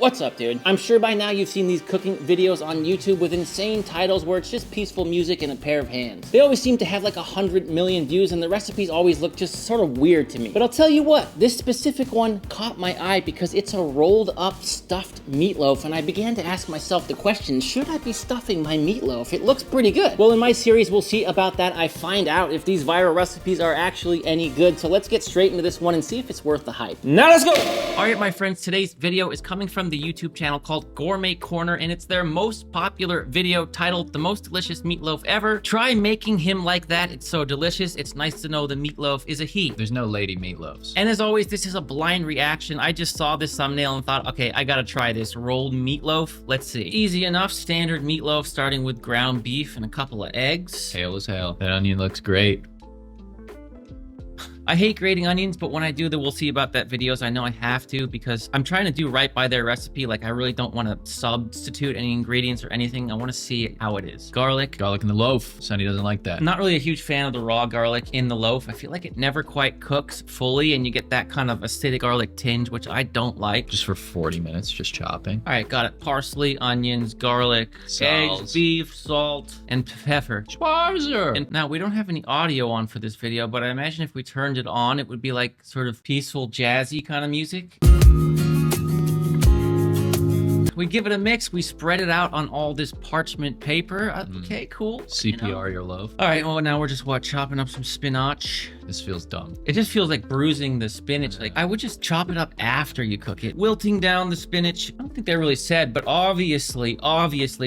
What's up, dude? I'm sure by now you've seen these cooking videos on YouTube with insane titles where it's just peaceful music and a pair of hands. They always seem to have like 100 million views and the recipes always look just sort of weird to me. But I'll tell you what, this specific one caught my eye because it's a rolled up stuffed meatloaf, and I began to ask myself the question, should I be stuffing my meatloaf? It looks pretty good. Well, in my series, we'll see about that. I find out if these viral recipes are actually any good. So let's get straight into this one and see if it's worth the hype. Now let's go! All right, my friends, today's video is coming from the YouTube channel called Gourmet Corner, and it's their most popular video titled The Most Delicious Meatloaf Ever. Try making him like that. It's so delicious. It's nice to know the meatloaf is a he. There's no lady meatloafs. And as always, this is a blind reaction. I just saw this thumbnail and thought, okay, I gotta try this rolled meatloaf. Let's see. Easy enough, standard meatloaf starting with ground beef and a couple of eggs. Hail as hell. That onion looks great. I hate grating onions, but when I do, we'll see about that videos. I know I have to because I'm trying to do right by their recipe. Like, I really don't want to substitute any ingredients or anything. I want to see how it is. Garlic. Garlic in the loaf. Sonny doesn't like that. I'm not really a huge fan of the raw garlic in the loaf. I feel like it never quite cooks fully and you get that kind of acidic garlic tinge, which I don't like. Just for 40 minutes, just chopping. All right, got it. Parsley, onions, garlic, eggs, beef, salt, and pepper. Schwarzer. And now, we don't have any audio on for this video, but I imagine if we turned it on, it would be like sort of peaceful, jazzy kind of music. We give it a mix. We spread it out on all this parchment paper. Okay, cool. CPR your loaf. All right, well, now we're just, chopping up some spinach. This feels dumb. It just feels like bruising the spinach. Like, I would just chop it up after you cook it. Wilting down the spinach. I don't think they really said, but obviously,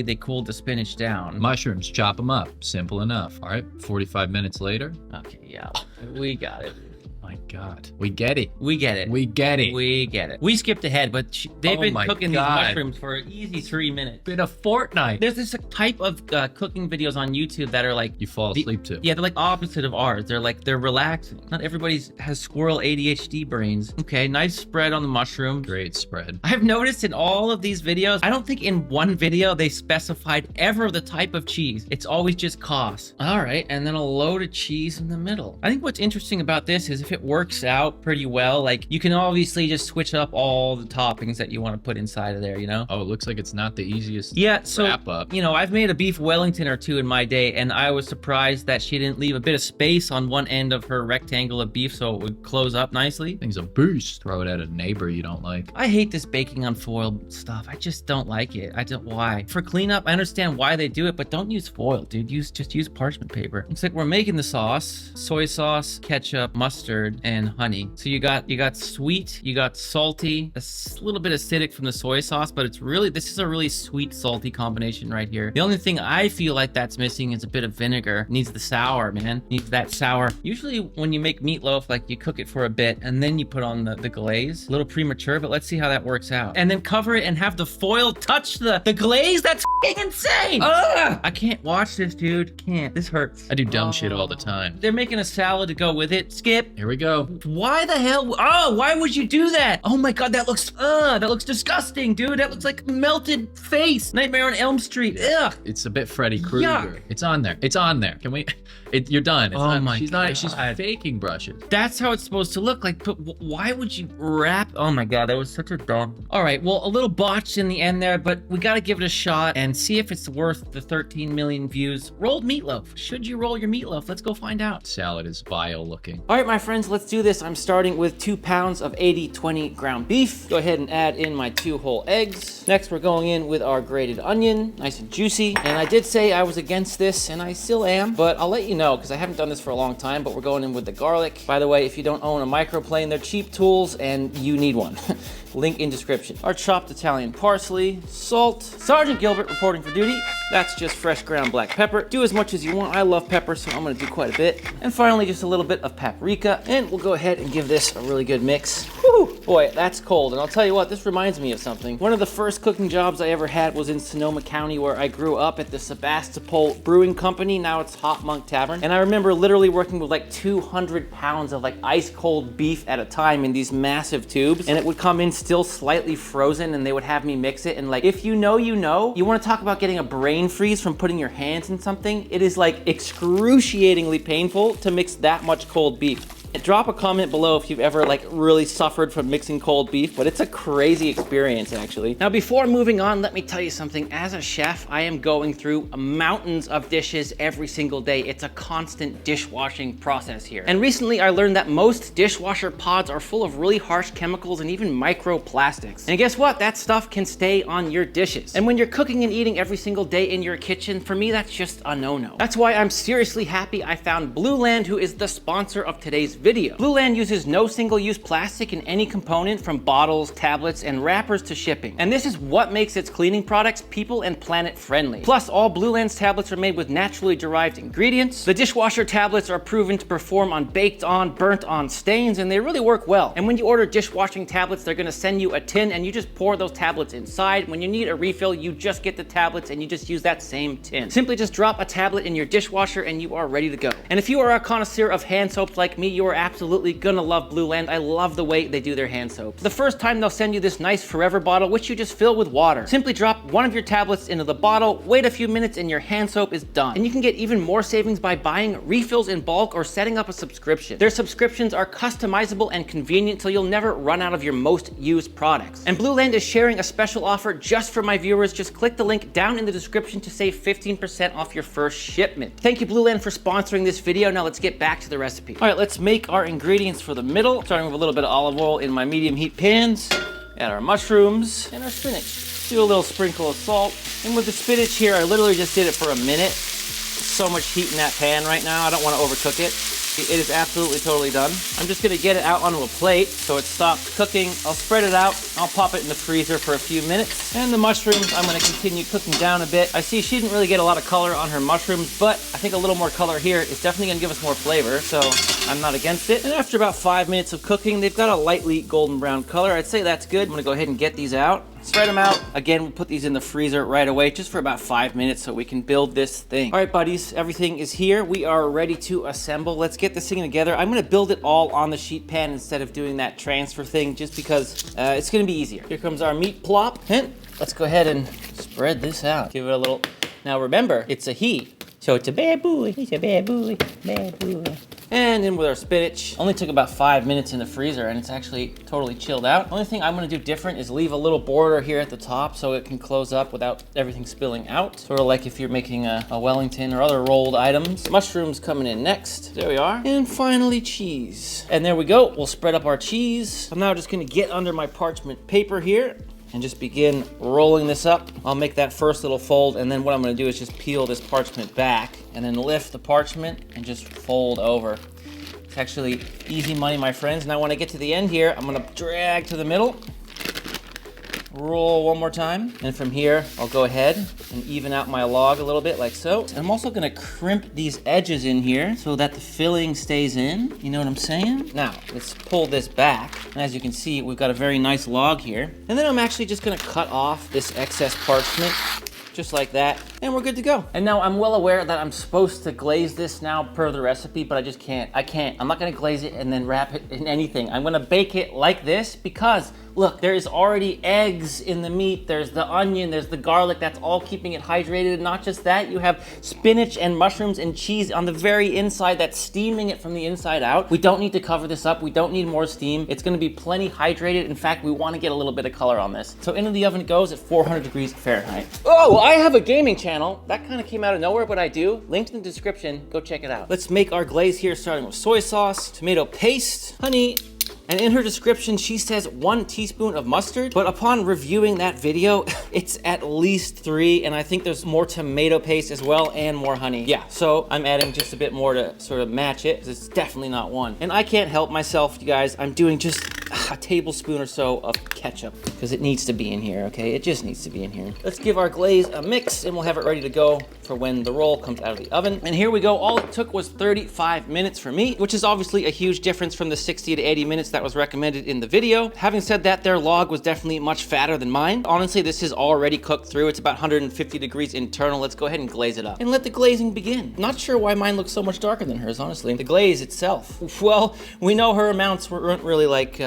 they cooled the spinach down. Mushrooms, chop them up. Simple enough. All right, 45 minutes later. Okay, yeah, we got it. My God. We get it. We get it. We get it. We get it. We skipped ahead, but they've been cooking these mushrooms for an easy 3 minutes. Been a fortnight. There's this type of cooking videos on YouTube that are like... You fall asleep to. Yeah, they're like opposite of ours. They're relaxing. Not everybody has squirrel ADHD brains. Okay, nice spread on the mushroom. Great spread. I've noticed in all of these videos, I don't think in one video they specified ever the type of cheese. It's always just Cos. All right, and then a load of cheese in the middle. I think what's interesting about this is if it works out pretty well, like, you can obviously just switch up all the toppings that you want to put inside of there, you know? Oh, it looks like it's not the easiest wrap up. You know, I've made a beef Wellington or two in my day, and I was surprised that she didn't leave a bit of space on one end of her rectangle of beef so it would close up nicely. Thing's a boost. Throw it at a neighbor you don't like. I hate this baking on foil stuff. I just don't like it. I don't. Why? For cleanup, I understand why they do it, but don't use foil, dude. Just use parchment paper. Looks like we're making the sauce. Soy sauce, ketchup, mustard, and honey. So you got sweet, you got salty, a little bit acidic from the soy sauce, but this is a really sweet, salty combination right here. The only thing I feel like that's missing is a bit of vinegar. It needs the sour, man. Needs that sour. Usually when you make meatloaf, like, you cook it for a bit and then you put on the glaze. A little premature, but let's see how that works out. And then cover it and have the foil touch the glaze? That's f***ing insane! Ugh! I can't watch this, dude. Can't. This hurts. I do dumb shit all the time. They're making a salad to go with it. Skip. Here we go. Why the hell? Oh, why would you do that? Oh my God, that looks disgusting, dude. That looks like melted face. Nightmare on Elm Street. Ugh. It's a bit Freddy Krueger. Yuck. It's on there. It's on there. Can we? You're done. It's oh my God. She's faking brushes. That's how it's supposed to look like, but why would you wrap? Oh my God, that was such a dumb. All right, well, a little botched in the end there, but we got to give it a shot and see if it's worth the 13 million views. Rolled meatloaf. Should you roll your meatloaf? Let's go find out. Salad is vile looking. All right, my friends, let's do this. I'm starting with 2 pounds of 80/20 ground beef. Go ahead and add in my 2 whole eggs. Next, we're going in with our grated onion, nice and juicy. And I did say I was against this, and I still am, but I'll let you know because I haven't done this for a long time, but we're going in with the garlic. By the way, if you don't own a microplane, they're cheap tools and you need one. Link in description. Our chopped Italian parsley, salt, Sergeant Gilbert reporting for duty. That's just fresh ground black pepper. Do as much as you want. I love pepper, so I'm gonna do quite a bit. And finally, just a little bit of paprika. And we'll go ahead and give this a really good mix. Whew, boy, that's cold. And I'll tell you what, this reminds me of something. One of the first cooking jobs I ever had was in Sonoma County, where I grew up at the Sebastopol Brewing Company. Now it's Hot Monk Tavern. And I remember literally working with like 200 pounds of like ice cold beef at a time in these massive tubes. And it would come in still slightly frozen, and they would have me mix it. And like, if you know, you know. You want to talk about getting a brain freeze from putting your hands in something? It is like excruciatingly painful to mix that much cold beef. Drop a comment below if you've ever like really suffered from mixing cold beef, but it's a crazy experience actually. Now before moving on, let me tell you something. As a chef, I am going through mountains of dishes every single day. It's a constant dishwashing process here. And recently I learned that most dishwasher pods are full of really harsh chemicals and even microplastics. And guess what? That stuff can stay on your dishes. And when you're cooking and eating every single day in your kitchen, for me, that's just a no-no. That's why I'm seriously happy I found Blueland, who is the sponsor of today's video. Blueland uses no single-use plastic in any component, from bottles, tablets, and wrappers to shipping. And this is what makes its cleaning products people and planet friendly. Plus, all Blueland's tablets are made with naturally derived ingredients. The dishwasher tablets are proven to perform on baked on, burnt on stains, and they really work well. And when you order dishwashing tablets, they're gonna send you a tin and you just pour those tablets inside. When you need a refill, you just get the tablets and you just use that same tin. Simply just drop a tablet in your dishwasher and you are ready to go. And if you are a connoisseur of hand soaps like me, you are absolutely gonna love Blueland. I love the way they do their hand soaps. The first time they'll send you this nice forever bottle, which you just fill with water. Simply drop one of your tablets into the bottle, wait a few minutes, and your hand soap is done. And you can get even more savings by buying refills in bulk or setting up a subscription. Their subscriptions are customizable and convenient, so you'll never run out of your most used products. And Blueland is sharing a special offer just for my viewers. Just click the link down in the description to save 15% off your first shipment. Thank you, Blueland, for sponsoring this video. Now let's get back to the recipe. All right, let's make our ingredients for the middle, starting with a little bit of olive oil in my medium heat pans. Add our mushrooms and our spinach. Do a little sprinkle of salt. And with the spinach here, I literally just did it for a minute. So much heat in that pan right now. I don't want to overcook it. It is absolutely totally done. I'm just gonna get it out onto a plate so it stops cooking. I'll spread it out. I'll pop it in the freezer for a few minutes. And the mushrooms, I'm gonna continue cooking down a bit. I see she didn't really get a lot of color on her mushrooms, but I think a little more color here is definitely gonna give us more flavor, so I'm not against it. And after about 5 minutes of cooking, they've got a lightly golden brown color. I'd say that's good. I'm gonna go ahead and get these out. Spread them out. Again, we'll put these in the freezer right away, just for about 5 minutes so we can build this thing. All right, buddies, everything is here. We are ready to assemble. Let's get this thing together. I'm gonna build it all on the sheet pan instead of doing that transfer thing, just because it's gonna be easier. Here comes our meat plop. And let's go ahead and spread this out. Give it a little, now remember, it's a he. So it's a bad boy. It's a bad boy, bad boy. And in with our spinach. Only took about 5 minutes in the freezer and it's actually totally chilled out. Only thing I'm gonna do different is leave a little border here at the top so it can close up without everything spilling out. Sort of like if you're making a Wellington or other rolled items. Mushrooms coming in next. There we are. And finally cheese. And there we go. We'll spread up our cheese. I'm now just gonna get under my parchment paper here and just begin rolling this up. I'll make that first little fold, and then what I'm gonna do is just peel this parchment back and then lift the parchment and just fold over. It's actually easy money, my friends. Now when I get to the end here, I'm gonna drag to the middle, roll one more time, and from here, I'll go ahead and even out my log a little bit like so. And I'm also gonna crimp these edges in here so that the filling stays in, you know what I'm saying? Now, let's pull this back. And as you can see, we've got a very nice log here. And then I'm actually just gonna cut off this excess parchment, just like that, and we're good to go. And now I'm well aware that I'm supposed to glaze this now per the recipe, but I just can't. I can't. I'm not gonna glaze it and then wrap it in anything. I'm gonna bake it like this because look, there is already eggs in the meat, there's the onion, there's the garlic, that's all keeping it hydrated. And not just that, you have spinach and mushrooms and cheese on the very inside that's steaming it from the inside out. We don't need to cover this up, we don't need more steam. It's gonna be plenty hydrated. In fact, we wanna get a little bit of color on this. So into the oven it goes at 400 degrees Fahrenheit. Oh, I have a gaming channel. That kind of came out of nowhere, but I do. Linked in the description, go check it out. Let's make our glaze here, starting with soy sauce, tomato paste, honey, and in her description, she says 1 teaspoon of mustard, but upon reviewing that video, it's at least 3, and I think there's more tomato paste as well and more honey. Yeah, so I'm adding just a bit more to sort of match it, because it's definitely not 1. And I can't help myself, you guys. I'm doing just a tablespoon or so of ketchup, because it needs to be in here, okay? It just needs to be in here. Let's give our glaze a mix, and we'll have it ready to go for when the roll comes out of the oven. And here we go. All it took was 35 minutes for me, which is obviously a huge difference from the 60 to 80 minutes that was recommended in the video. Having said that, their log was definitely much fatter than mine. Honestly, this is already cooked through. It's about 150 degrees internal. Let's go ahead and glaze it up and let the glazing begin. Not sure why mine looks so much darker than hers, honestly. The glaze itself, well, we know her amounts weren't really like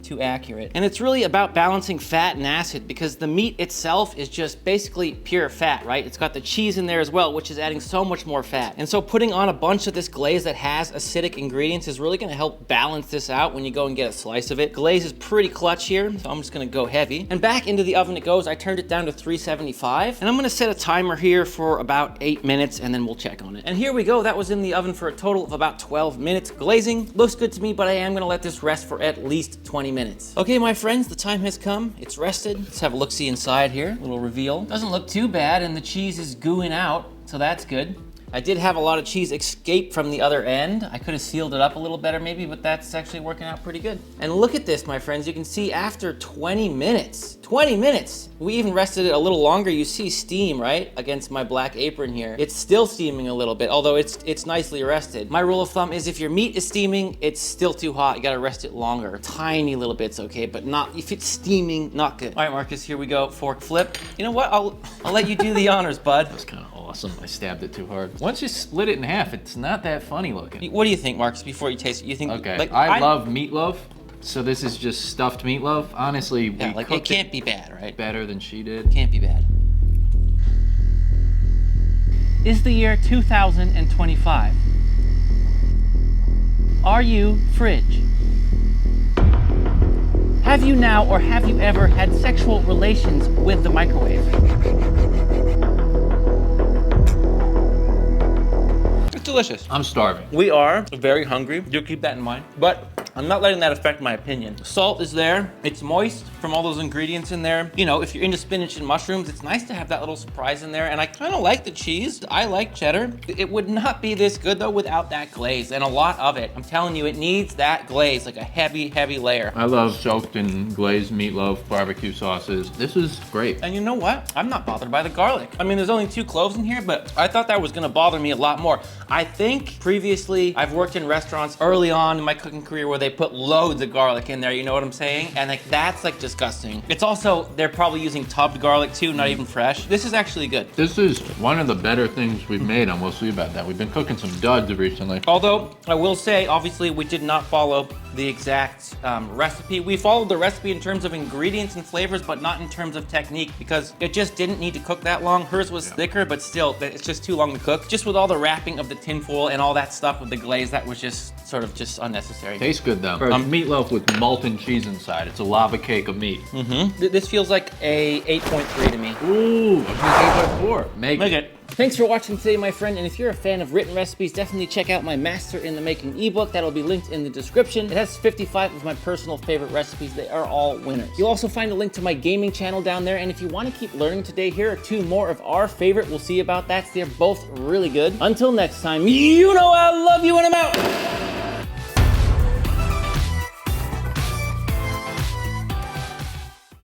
too accurate. And it's really about balancing fat and acid because the meat itself is just basically pure fat, right? It's got the cheese in there as well, which is adding so much more fat. And so putting on a bunch of this glaze that has acidic ingredients is really gonna help balance this out when you go and get a slice of it. Glaze is pretty clutch here, so I'm just gonna go heavy. And back into the oven it goes. I turned it down to 375, and I'm gonna set a timer here for about 8 minutes, and then we'll check on it. And here we go. That was in the oven for a total of about 12 minutes. Glazing looks good to me, but I am gonna let this rest for at least 20 minutes. Okay, my friends, the time has come. It's rested. Let's have a look-see inside here. Little reveal. Doesn't look too bad, and the cheese is gooing out, so that's good. I did have a lot of cheese escape from the other end. I could have sealed it up a little better maybe, but that's actually working out pretty good. And look at this, my friends. You can see after 20 minutes, we even rested it a little longer. You see steam, right? Against my black apron here. It's still steaming a little bit, although it's nicely rested. My rule of thumb is if your meat is steaming, it's still too hot. You gotta rest it longer. Tiny little bits, okay? But not, if it's steaming, not good. All right, Marcus, here we go. Fork flip. You know what? I'll let you do the honors, bud. That's kind of awesome. I stabbed it too hard. Once you split it in half, it's not that funny looking. What do you think, Marcus, before you taste it? You think, okay, like, I love meatloaf, so this is just stuffed meatloaf. Honestly, yeah, like, it can't be bad, right? Better than she did. Can't be bad. Is the year 2025. Are you fridge? Have you now or have you ever had sexual relations with the microwave? It's delicious. I'm starving. We are very hungry. Do keep that in mind. But I'm not letting that affect my opinion. Salt is there. It's moist from all those ingredients in there. You know, if you're into spinach and mushrooms, it's nice to have that little surprise in there. And I kind of like the cheese. I like cheddar. It would not be this good though without that glaze, and a lot of it. I'm telling you, it needs that glaze, like a heavy, heavy layer. I love soaked in glazed meatloaf, barbecue sauces. This is great. And you know what? I'm not bothered by the garlic. I mean, there's only 2 cloves in here, but I thought that was gonna bother me a lot more. I think previously I've worked in restaurants early on in my cooking career where they put loads of garlic in there, you know what I'm saying? And like that's like disgusting. It's also, they're probably using tubbed garlic too, not even fresh. This is actually good. This is one of the better things we've made, and we'll see about that. We've been cooking some duds recently. Although, I will say, obviously we did not follow the exact recipe. We followed the recipe in terms of ingredients and flavors, but not in terms of technique, because it just didn't need to cook that long. Hers was thicker, but still, it's just too long to cook. Just with all the wrapping of the tinfoil and all that stuff with the glaze, that was just sort of just unnecessary. Tastes good though. Meatloaf with molten cheese inside. It's a lava cake of meat. This feels like a 8.3 to me. Ooh, I think 8.4. Make it. Thanks for watching today, my friend, and if you're a fan of written recipes, definitely check out my Master in the Making ebook. That'll be linked in the description. It has 55 of my personal favorite recipes. They are all winners. You'll also find a link to my gaming channel down there, and if you want to keep learning today, here are 2 more of our favorite. We'll see about that. They're both really good. Until next time, you know I love you, and I'm out!